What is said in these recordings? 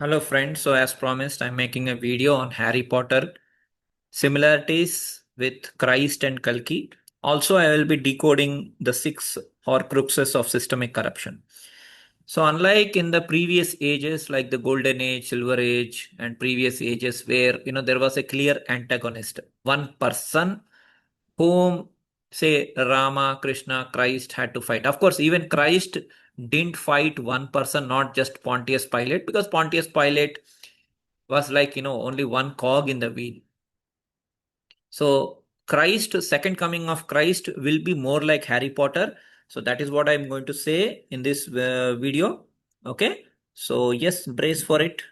Hello friends, so as promised, I'm making a video on Harry Potter similarities with Christ and Kalki. Also, I will be decoding the six Horcruxes of systemic corruption. So, unlike in the previous ages, like the Golden Age, Silver Age, and previous ages, where there was a clear antagonist, one person whom, say, Rama, Krishna, Christ had to fight. Of course, even Christ didn't fight one person, not just Pontius Pilate, because Pontius Pilate was like, only one cog in the wheel. So Christ, second coming of Christ will be more like Harry Potter. So that is what I'm going to say in this video. Okay. So yes, brace for it.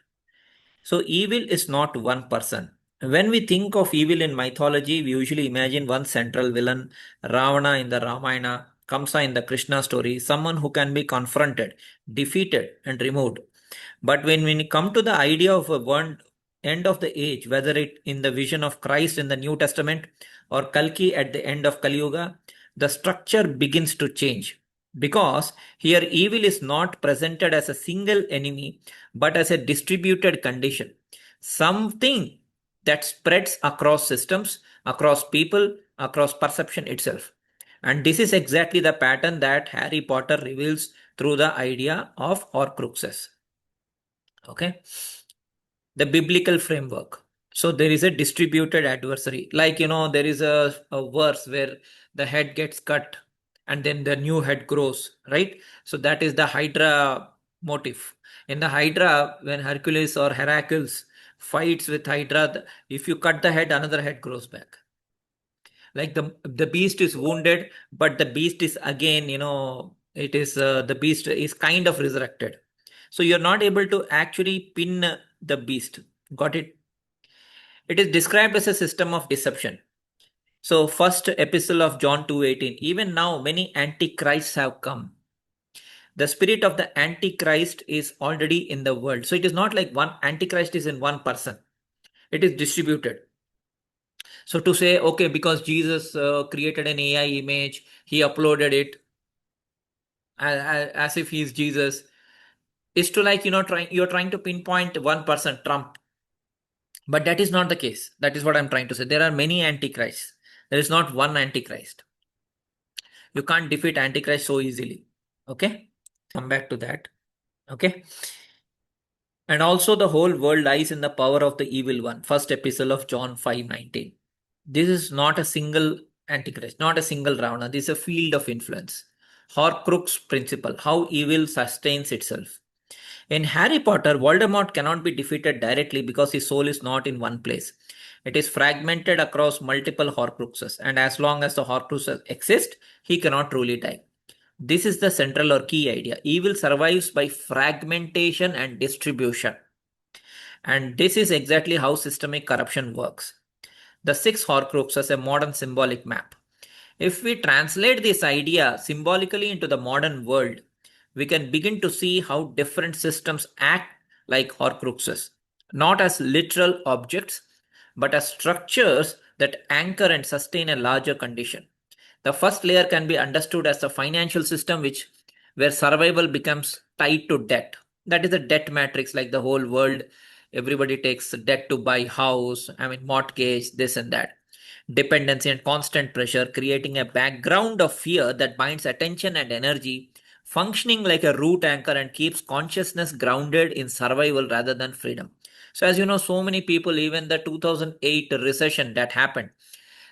So evil is not one person. When we think of evil in mythology, we usually imagine one central villain, Ravana in the Ramayana, Kamsa in the Krishna story, someone who can be confronted, defeated, and removed. But when we come to the idea of a one end of the age, whether it in the vision of Christ in the New Testament or Kalki at the end of Kali Yuga, the structure begins to change. Because here evil is not presented as a single enemy, but as a distributed condition. Something that spreads across systems, across people, across perception itself. And this is exactly the pattern that Harry Potter reveals through the idea of Horcruxes. Okay, the biblical framework. So there is a distributed adversary, like there is a verse where the head gets cut and then the new head grows, right? So that is the hydra motif. In the hydra, when Hercules or Heracles fights with hydra, if you cut the head, another head grows back. Like the beast is wounded, but the beast is again, it is the beast is kind of resurrected. So you're not able to actually pin the beast. Got it? It is described as a system of deception. So first epistle of John 2:18. Even now many antichrists have come. The spirit of the antichrist is already in the world. So it is not like one antichrist is in one person. It is distributed. So to say, okay, because Jesus created an AI image, he uploaded it as if he's Jesus, is to like, you're trying to pinpoint one person, Trump. But that is not the case. That is what I'm trying to say. There are many antichrists. There is not one antichrist. You can't defeat antichrist so easily. Okay? Come back to that. Okay? And also the whole world lies in the power of the evil one. First epistle of John 5:19. This is not a single antichrist, not a single Ravana. This is a field of influence. Horcrux principle, how evil sustains itself. In Harry Potter, Voldemort cannot be defeated directly because his soul is not in one place. It is fragmented across multiple Horcruxes, and as long as the Horcruxes exist, he cannot truly die. This is the central or key idea. Evil survives by fragmentation and distribution. And this is exactly how systemic corruption works. The six Horcruxes, a modern symbolic map. If we translate this idea symbolically into the modern world, we can begin to see how different systems act like Horcruxes, not as literal objects, but as structures that anchor and sustain a larger condition. The first layer can be understood as the financial system, which where survival becomes tied to debt. That is a debt matrix, like the whole world. Everybody takes debt to buy house, mortgage, this and that. Dependency and constant pressure, creating a background of fear that binds attention and energy, functioning like a root anchor and keeps consciousness grounded in survival rather than freedom. So, as you know, so many people, even the 2008 recession that happened,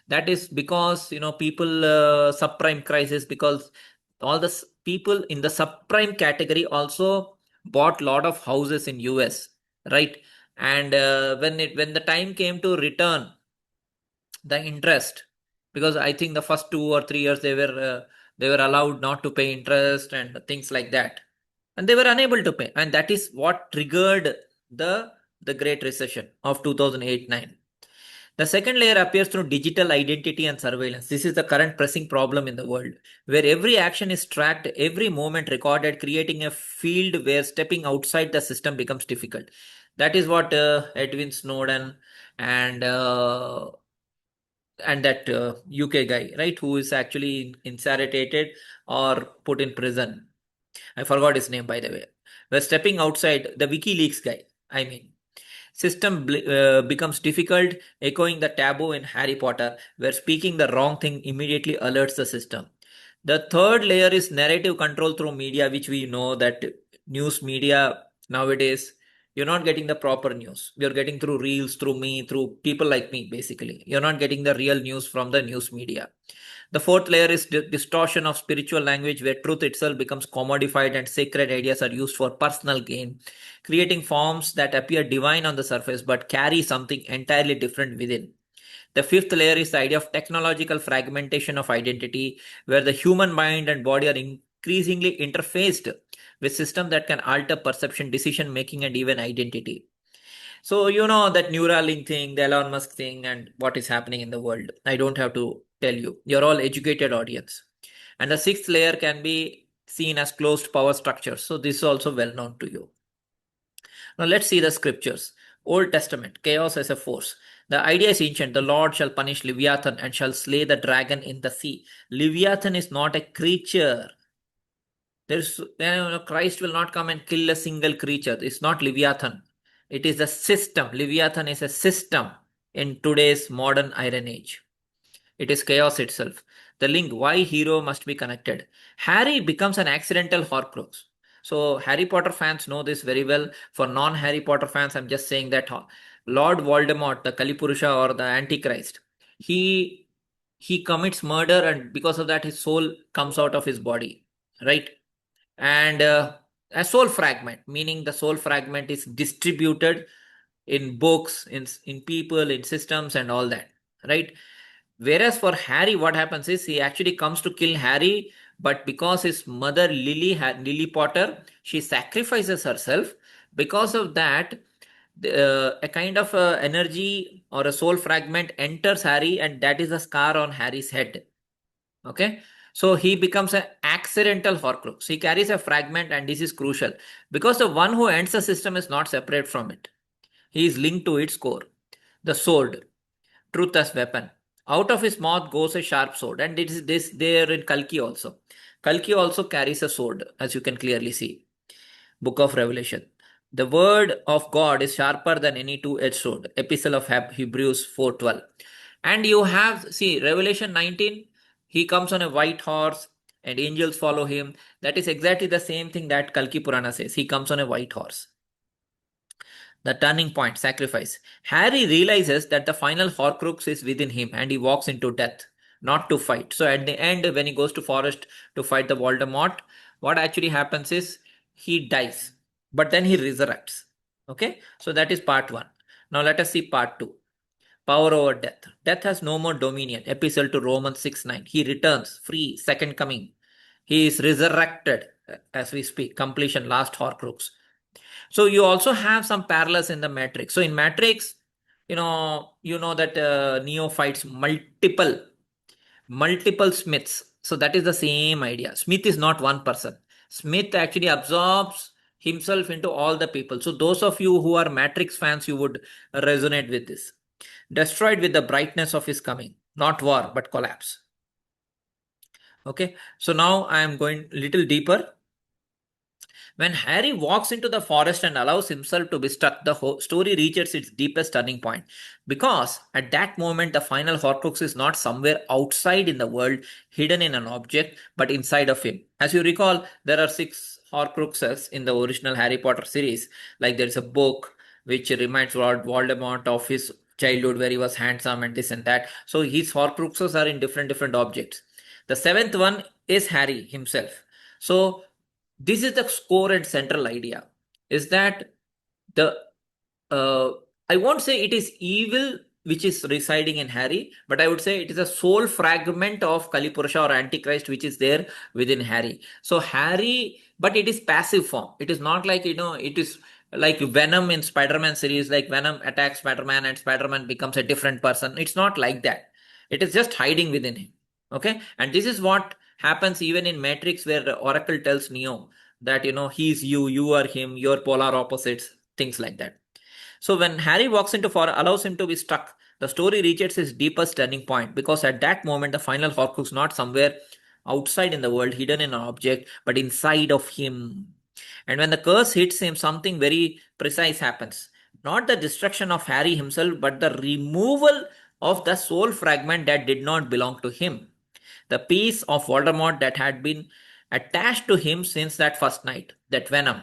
that is because people subprime crisis, because all the people in the subprime category also bought lot of houses in US, right? And when the time came to return the interest, because I think the first 2 or 3 years they were allowed not to pay interest and things like that, and they were unable to pay, and that is what triggered the great recession of 2008-9. The second layer appears through digital identity and surveillance. This is the current pressing problem in the world, where every action is tracked, every moment recorded, creating a field where stepping outside the system becomes difficult. That is what Edwin Snowden and that UK guy, right, who is actually incarcerated or put in prison. I forgot his name, by the way. We're stepping outside, the WikiLeaks guy. I mean. System becomes difficult, echoing the taboo in Harry Potter, where speaking the wrong thing immediately alerts the system. The third layer is narrative control through media, which we know that news media nowadays, you're not getting the proper news. You're getting through reels, through me, through people like me, basically. You're not getting the real news from the news media. The fourth layer is distortion of spiritual language, where truth itself becomes commodified and sacred ideas are used for personal gain, creating forms that appear divine on the surface but carry something entirely different within. The fifth layer is the idea of technological fragmentation of identity, where the human mind and body are increasingly interfaced with systems that can alter perception, decision making, and even identity. So, you know, that Neuralink thing, the Elon Musk thing, and what is happening in the world. I don't have to tell you. You're all educated audience. And the sixth layer can be seen as closed power structures. So this is also well known to you. Now let's see the scriptures. Old Testament, chaos as a force. The idea is ancient. The Lord shall punish Leviathan and shall slay the dragon in the sea. Leviathan is not a creature. Christ will not come and kill a single creature. It's not Leviathan. It is a system. Leviathan is a system in today's modern Iron Age. It is chaos itself. The link why hero must be connected. Harry becomes an accidental Horcrux. So Harry Potter fans know this very well. For non-Harry Potter fans, I'm just saying that Lord Voldemort, the Kalipurusha or the Antichrist, he commits murder, and because of that his soul comes out of his body, right? And a soul fragment, meaning the soul fragment is distributed in books, in people, in systems and all that, right? Whereas for Harry, what happens is he actually comes to kill Harry, but because his mother Lily Potter, she sacrifices herself. Because of that, a kind of energy or a soul fragment enters Harry, and that is a scar on Harry's head. Okay, so he becomes an accidental Horcrux. He carries a fragment, and this is crucial because the one who ends the system is not separate from it. He is linked to its core, the sword, truth as weapon. Out of his mouth goes a sharp sword, and it is this there in Kalki also. Kalki also carries a sword, as you can clearly see. Book of Revelation. The word of God is sharper than any two-edged sword. Epistle of Hebrews 4:12. And you have, see, Revelation 19, he comes on a white horse and angels follow him. That is exactly the same thing that Kalki Purana says. He comes on a white horse. The turning point, sacrifice. Harry realizes that the final Horcrux is within him and he walks into death, not to fight. So at the end, when he goes to forest to fight the Voldemort, what actually happens is he dies, but then he resurrects. Okay, so that is part one. Now let us see part two. Power over death. Death has no more dominion. Epistle to Romans 6:9. He returns, free, second coming. He is resurrected as we speak. Completion, last Horcrux. So you also have some parallels in the Matrix. So in Matrix, you know that Neo fights multiple Smiths. So that is the same idea. Smith is not one person. Smith actually absorbs himself into all the people. So those of you who are Matrix fans, you would resonate with this. Destroyed with the brightness of his coming. Not war, but collapse. Okay. So now I am going a little deeper. When Harry walks into the forest and allows himself to be struck, the story reaches its deepest turning point. Because at that moment, the final Horcrux is not somewhere outside in the world, hidden in an object, but inside of him. As you recall, there are 6 Horcruxes in the original Harry Potter series. Like there is a book which reminds Lord Voldemort of his childhood where he was handsome and this and that. So his Horcruxes are in different objects. The 7th one is Harry himself. So this is the core and central idea, is that the I won't say it is evil which is residing in Harry, but I would say it is a soul fragment of Kalipurusha or Antichrist which is there within Harry. So Harry, but it is passive form. It is not like, it is like Venom in Spider-Man series, like Venom attacks Spider-Man and Spider-Man becomes a different person. It's not like that. It is just hiding within him. Okay, and this is what happens even in Matrix, where the Oracle tells Neo that he's you, you are him, you're polar opposites, things like that. So when Harry walks into forest, allows him to be struck, the story reaches its deepest turning point, because at that moment the final Horcrux not somewhere outside in the world, hidden in an object, but inside of him. And when the curse hits him, something very precise happens. Not the destruction of Harry himself, but the removal of the soul fragment that did not belong to him. The piece of Voldemort that had been attached to him since that first night, that venom.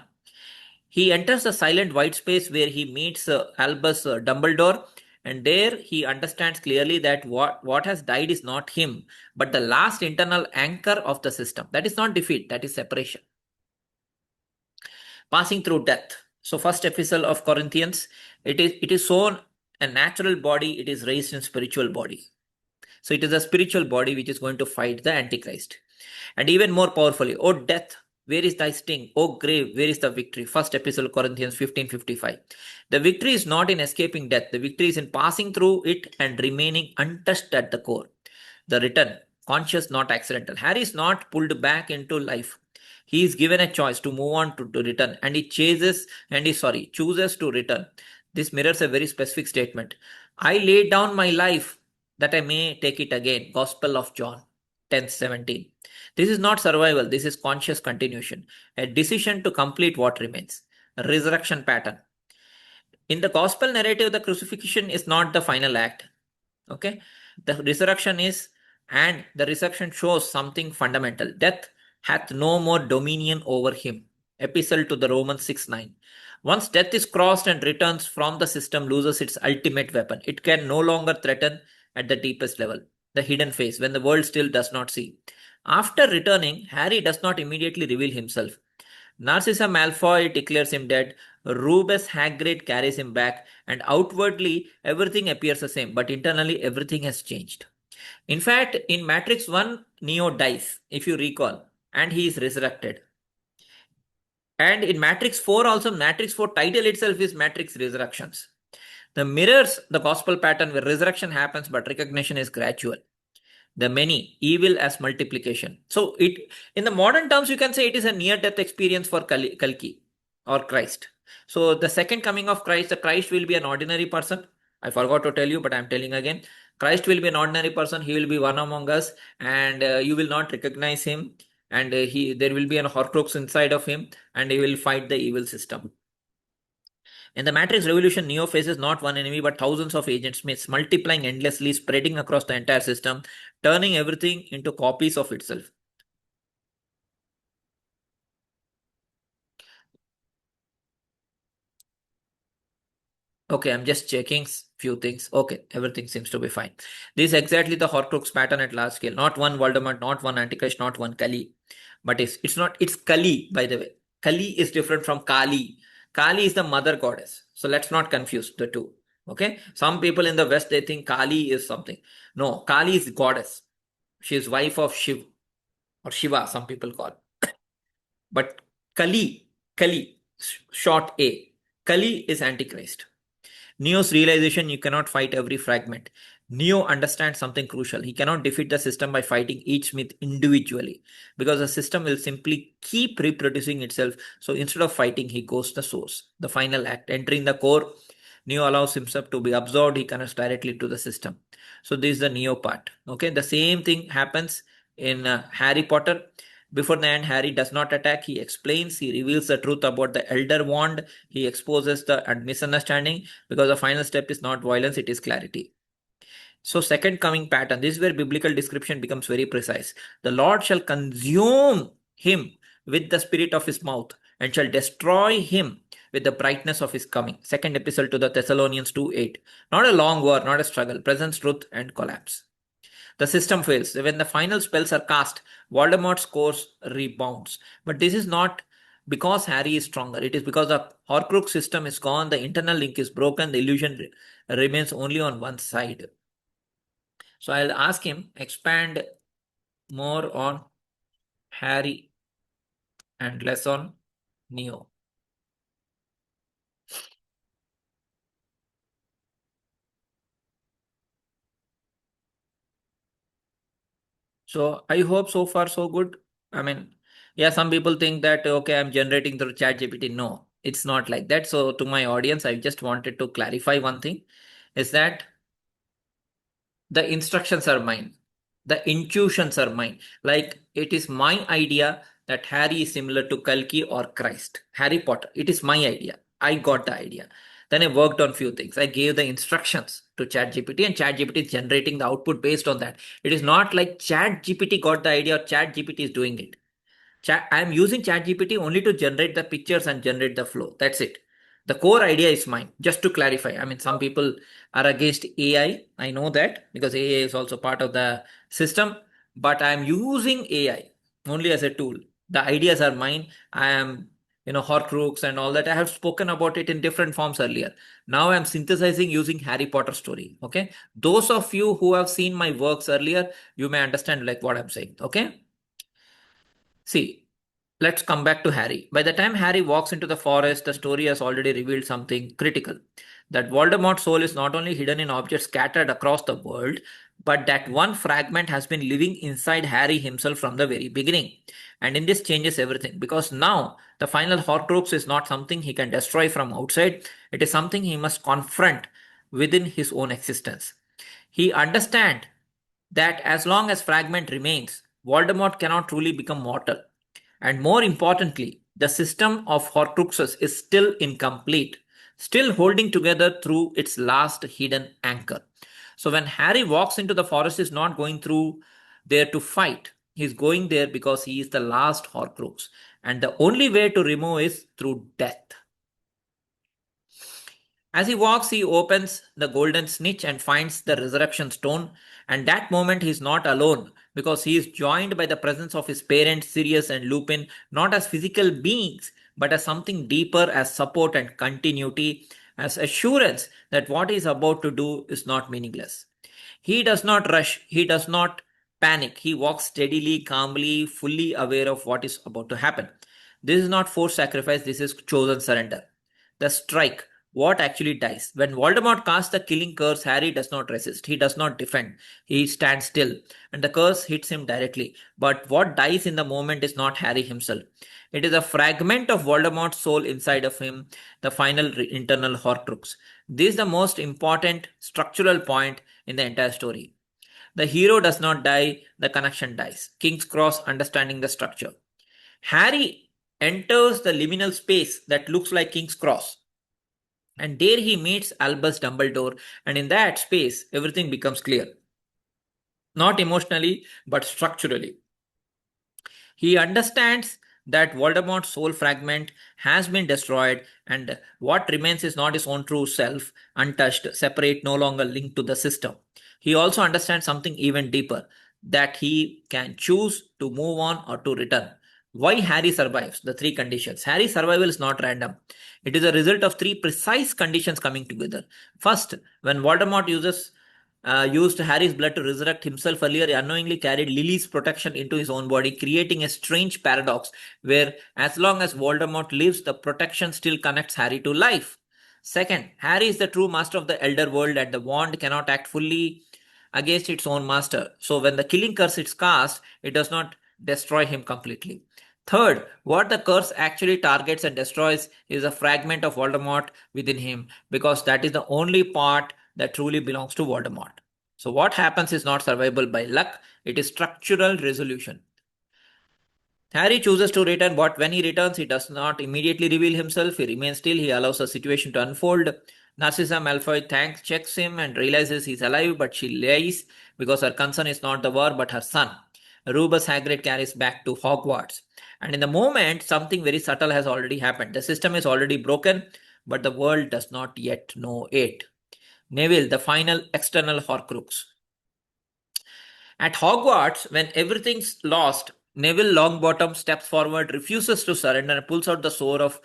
He enters the silent white space where he meets Albus Dumbledore, and there he understands clearly that what has died is not him, but the last internal anchor of the system. That is not defeat, that is separation. Passing through death. So, first epistle of Corinthians, it is sown a natural body, it is raised in spiritual body. So it is a spiritual body which is going to fight the Antichrist. And even more powerfully, O death, where is thy sting? O grave, where is the victory? First epistle Corinthians 15:55. The victory is not in escaping death. The victory is in passing through it and remaining untouched at the core. The return, conscious, not accidental. Harry is not pulled back into life. He is given a choice to move on to return, and he chooses to return. This mirrors a very specific statement. I laid down my life that I may take it again. Gospel of John 10:17. This is not survival, this is conscious continuation, a decision to complete what remains. A resurrection pattern. In the gospel narrative, the crucifixion is not the final act. Okay? The resurrection is, and the resurrection shows something fundamental. Death hath no more dominion over him. Epistle to the Romans 6:9. Once death is crossed and returns from the system, loses its ultimate weapon. It can no longer threaten at the deepest level, the hidden face, when the world still does not see. After returning, Harry does not immediately reveal himself. Narcissa Malfoy declares him dead, Rubus Hagrid carries him back, and outwardly everything appears the same, but internally everything has changed. In fact, in Matrix 1, Neo dies, if you recall, and he is resurrected. And in Matrix 4 also, Matrix 4 title itself is Matrix Resurrections. The mirrors the gospel pattern where resurrection happens but recognition is gradual. The many, evil as multiplication. So it, in the modern terms, you can say it is a near-death experience for Kalki or Christ. So the second coming of Christ, the Christ will be an ordinary person. I forgot to tell you, but I'm telling again. Christ will be an ordinary person. He will be one among us, and you will not recognize him. And there will be an Horcrux inside of him, and he will fight the evil system. In the Matrix Revolution, Neo faces not one enemy but thousands of agent Smiths, multiplying endlessly, spreading across the entire system, turning everything into copies of itself. Okay, I'm just checking few things. Okay, everything seems to be fine. This is exactly the Horcrux pattern at large scale. Not one Voldemort, not one Antichrist, not one Kali. But it's Kali, by the way. Kali is different from Kali. Kali is the mother goddess. So let's not confuse the two. Okay. Some people in the West, they think Kali is something. No, Kali is goddess. She is wife of Shiv or Shiva, some people call. But Kali, short A. Kali is Antichrist. Neo's realization you cannot fight every fragment. Neo understands something crucial. He cannot defeat the system by fighting each myth individually because the system will simply keep reproducing itself. So instead of fighting, he goes to the source, the final act. Entering the core, Neo allows himself to be absorbed. He connects directly to the system. So this is the Neo part. Okay, the same thing happens in Harry Potter. Before the end, Harry does not attack. He explains, he reveals the truth about the Elder Wand. He exposes the misunderstanding because the final step is not violence, it is clarity. So second coming pattern, this is where biblical description becomes very precise. The Lord shall consume him with the spirit of his mouth and shall destroy him with the brightness of his coming. Second epistle to the Thessalonians 2:8. Not a long war, not a struggle, presence, truth, and collapse. The system fails. When the final spells are cast, Voldemort's course rebounds. But this is not because Harry is stronger. It is because the Horcrux system is gone, the internal link is broken, the illusion remains only on one side. So I'll ask him expand more on Harry and less on Neo. So I hope so far so good. I mean, yeah, some people think that okay, I'm generating through ChatGPT. No, it's not like that. So to my audience, I just wanted to clarify one thing is that the instructions are mine, the intuitions are mine. Like it is my idea that Harry is similar to Kalki or Christ. Harry Potter. It is my idea. I got the idea. Then I worked on few things. I gave the instructions to ChatGPT, and ChatGPT is generating the output based on that. It is not like ChatGPT got the idea or ChatGPT is doing it. I am using ChatGPT only to generate the pictures and generate the flow. That's it. The core idea is mine. Just to clarify, I mean, some people are against AI. I know that because AI is also part of the system, but I am using AI only as a tool. The ideas are mine. I am, Horcrux and all that. I have spoken about it in different forms earlier. Now I'm synthesizing using Harry Potter story. Okay. Those of you who have seen my works earlier, you may understand like what I'm saying. Okay. See, let's come back to Harry. By the time Harry walks into the forest, the story has already revealed something critical. That Voldemort's soul is not only hidden in objects scattered across the world, but that one fragment has been living inside Harry himself from the very beginning. And in this changes everything because now the final Horcrux is not something he can destroy from outside, it is something he must confront within his own existence. He understands that as long as fragment remains, Voldemort cannot truly become mortal. And more importantly, the system of Horcruxes is still incomplete, still holding together through its last hidden anchor. So when Harry walks into the forest, he's not going through there to fight. He's going there because he is the last Horcrux. And the only way to remove is through death. As he walks, he opens the golden snitch and finds the resurrection stone. And that moment, he is not alone because he is joined by the presence of his parents, Sirius and Lupin, not as physical beings, but as something deeper, as support and continuity, as assurance that what he is about to do is not meaningless. He does not rush, he does not panic. He walks steadily, calmly, fully aware of what is about to happen. This is not forced sacrifice, this is chosen surrender. The strike, what actually dies. When Voldemort casts the killing curse, Harry does not resist. He does not defend. He stands still, and the curse hits him directly. But what dies in the moment is not Harry himself. It is a fragment of Voldemort's soul inside of him, the final internal Horcrux. This is the most important structural point in the entire story. The hero does not die, the connection dies. King's Cross understanding the structure. Harry enters the liminal space that looks like King's Cross. And there he meets Albus Dumbledore, and in that space, everything becomes clear. Not emotionally, but structurally. He understands that Voldemort's soul fragment has been destroyed, and what remains is not his own true self, untouched, separate, no longer linked to the system. He also understands something even deeper, that he can choose to move on or to return. Why Harry survives? The three conditions. Harry's survival is not random. It is a result of three precise conditions coming together. First, when Voldemort used Harry's blood to resurrect himself earlier, he unknowingly carried Lily's protection into his own body, creating a strange paradox where, as long as Voldemort lives, the protection still connects Harry to life. Second, Harry is the true master of the Elder World, and the wand cannot act fully against its own master. So, when the killing curse is cast, it does not destroy him completely. Third, what the curse actually targets and destroys is a fragment of Voldemort within him, because that is the only part that truly belongs to Voldemort. So what happens is not survival by luck, it is structural resolution. Harry chooses to return, but when he returns, he does not immediately reveal himself. He remains still, he allows the situation to unfold. Narcissa Malfoy checks him and realizes he's alive, but she lies because her concern is not the war but her son. Rubus Hagrid carries back to Hogwarts. And in the moment, something very subtle has already happened. The system is already broken, but the world does not yet know it. Neville, the final external Horcrux. At Hogwarts, when everything's lost, Neville Longbottom steps forward, refuses to surrender, and pulls out the sword of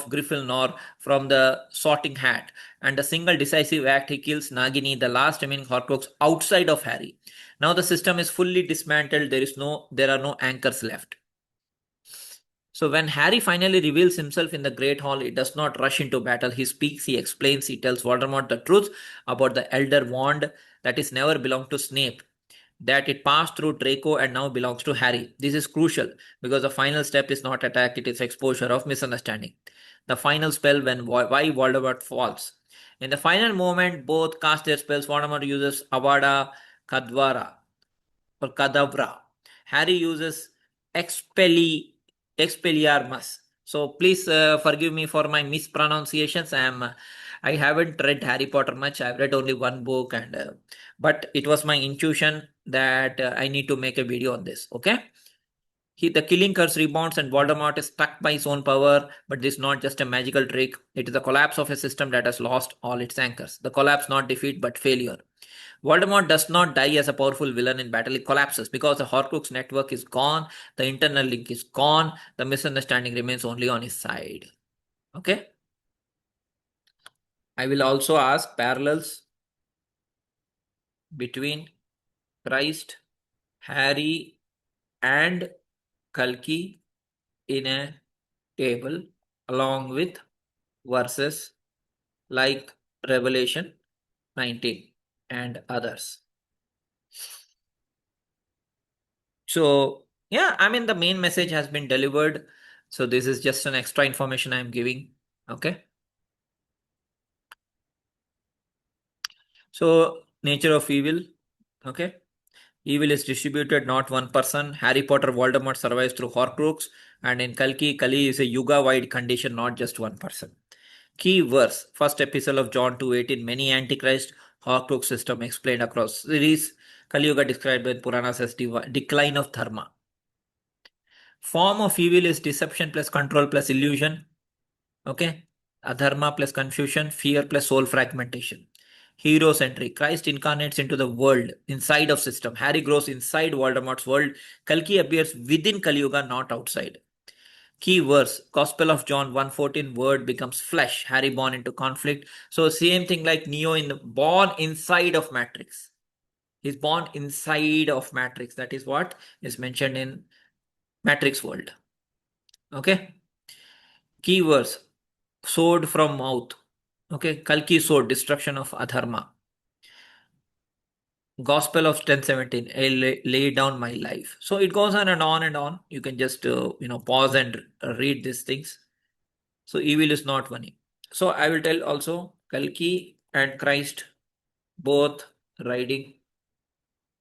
Gryffindor from the sorting hat. And a single decisive act, he kills Nagini, the last remaining Horcrux, outside of Harry. Now the system is fully dismantled. There are no anchors left. So when Harry finally reveals himself in the Great Hall, he does not rush into battle. He speaks, he explains, he tells Voldemort the truth about the Elder Wand that is never belonged to Snape, that it passed through Draco and now belongs to Harry. This is crucial because the final step is not attack, it is exposure of misunderstanding. The final spell why Voldemort falls. In the final moment, both cast their spells. Voldemort uses Avada Kedavra or Kadavra. Harry uses Expelliarmus. So please forgive me for my mispronunciations. I haven't read Harry Potter much. I've read only one book, and but it was my intuition that I need to make a video on this. Okay. The killing curse rebounds and Voldemort is struck by his own power, but this is not just a magical trick. It is the collapse of a system that has lost all its anchors. The collapse, not defeat, but failure. Voldemort does not die as a powerful villain in battle, it collapses because the Horcrux network is gone, the internal link is gone, the misunderstanding remains only on his side. Okay? I will also ask parallels between Christ, Harry, and Kalki in a table along with verses like Revelation 19 and others. So, yeah, I mean, the main message has been delivered. So, this is just an extra information I'm giving. Okay. So, nature of evil. Okay. Evil is distributed, not one person. Harry Potter Voldemort survives through Horcrux. And in Kalki, Kali is a yuga wide condition, not just one person. Key verse, first epistle of John 2:18. Many Antichrist Horcrux system explained across series. Kali Yuga described in Puranas as decline of Dharma. Form of evil is deception plus control plus illusion. Okay. Adharma plus confusion, fear plus soul fragmentation. Hero's entry. Christ incarnates into the world, inside of system. Harry grows inside Voldemort's world. Kalki appears within Kali Yuga, not outside. Key verse, Gospel of John 1:14, word becomes flesh. Harry born into conflict. So same thing like Neo born inside of Matrix. He's born inside of Matrix. That is what is mentioned in Matrix world. Okay. Key verse, sword from mouth. Okay. Kalki sword, destruction of Adharma. Gospel of 10:17, I lay down my life. So it goes on and on and on. You can just pause and read these things. So evil is not funny. So I will tell also Kalki and Christ both riding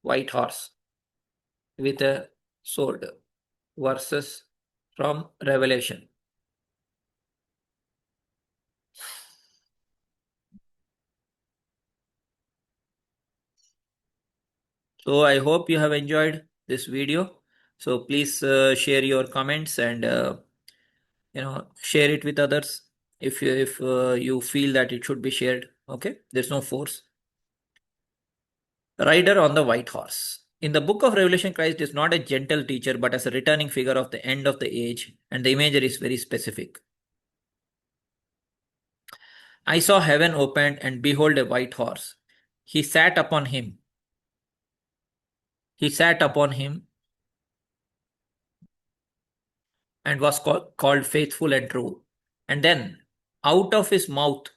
white horse with a sword. Verses from Revelation. So I hope you have enjoyed this video. So please share your comments and share it with others if you feel that it should be shared. Okay, there's no force. Rider on the white horse. In the book of Revelation, Christ is not a gentle teacher but as a returning figure of the end of the age, and the imagery is very specific. I saw heaven opened, and behold, a white horse. He sat upon him. He sat upon him and was called Faithful and True. And then out of his mouth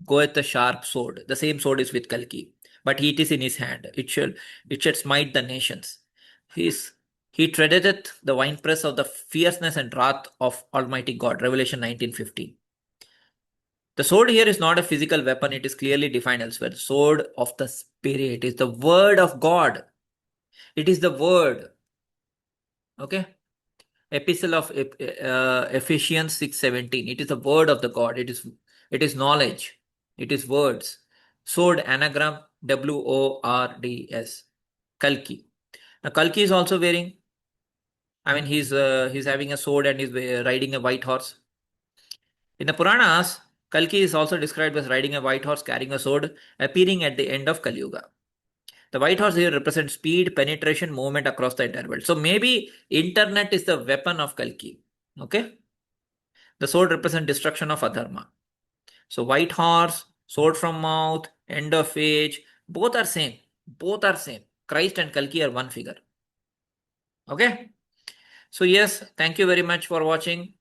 goeth a sharp sword. The same sword is with Kalki, but it is in his hand. It shall smite the nations. He treadeth the winepress of the fierceness and wrath of Almighty God. Revelation 19:15. The sword here is not a physical weapon, it is clearly defined elsewhere. The sword of the Spirit is the word of God. It is the word. Okay. Epistle of Ephesians 6:17. It is the word of the God. It is knowledge. It is words. Sword anagram WORDS. Kalki. Now Kalki is also wearing. I mean, he's having a sword and he's riding a white horse. In the Puranas, Kalki is also described as riding a white horse carrying a sword, appearing at the end of Kali Yuga. The white horse here represents speed, penetration, movement across the entire world. So maybe internet is the weapon of Kalki. Okay. The sword represents destruction of Adharma. So white horse, sword from mouth, end of age, both are same. Both are same. Christ and Kalki are one figure. Okay. So yes, thank you very much for watching.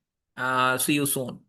See you soon.